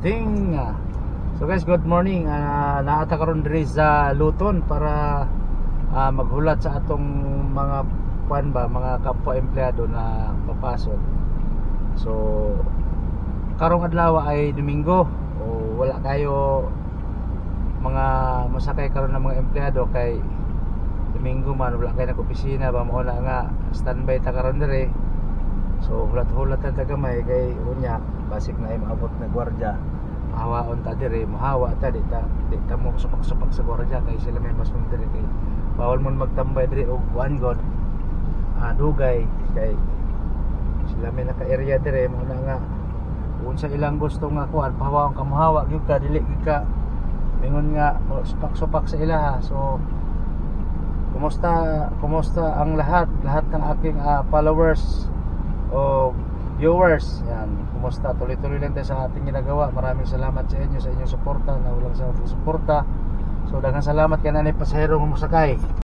Ting. So guys, good morning. Naata karon diri sa Luton para maghulat sa atong mga mga kapwa empleyado na papasok. So karong adlaw ay Domingo o wala kayo mga masakay karon ng mga empleyado kay Domingo man wala kayo nag-opisina ba mao na nga standby ta karon diri. So hulat-hulat ta gamay kay unya basig na maabot na gwardiya. Hawaon ta diri, mahawa ta di ta mo supak-supak sa gwardiya kay sila may mas diri kay bawal mo magtambay diri og kuan god. Dugay kay sila may naka-area diri mo na nga unsa ilang gusto nga kuan pahawaon ka mahawa gyud ka dili ka mingon nga supak-supak sa ilaha. So kumusta ang lahat ng aking followers o viewers, yan, kumusta, tuloy-tuloy lang tayo sa ating ginagawa. Maraming salamat sa inyo, sa inyong suporta na walang sa suporta. So daghang salamat kay nanay pasahero mo sakay.